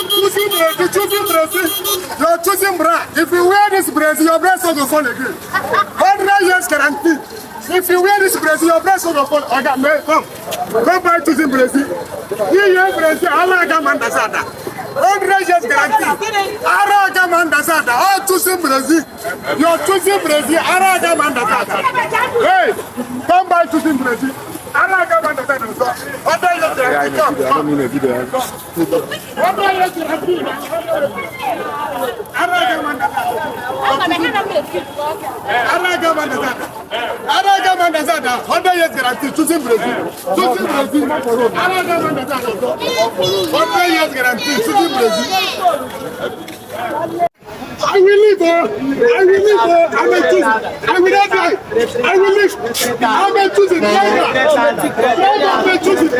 choosing Brazil. You're choosing bra. If you wear this Brazil, your breast will fall again. 100 years guarantee. If you wear this Brazil, your breast will fall. Okay, man, come. Come by choosing Brazil. Here, Brazil, Allah Mandazada. 100 years guarantee. Allah Mandazada. All choosing Brazil. You're choosing Brazil. Allah Mandazada. Hey, come by choosing Brazil. Allah Mandazada. What are you doing? Come. I don't mean a video. What are you doing? Aragabandazada, 100 years guarantee, choosing Brazil. Choosing Brazil. Aragabandazada, 100 years guarantee, choosing Brazil. I will live, I will live, I will choose, I will not die, I will live, I will choose it, I will choose it,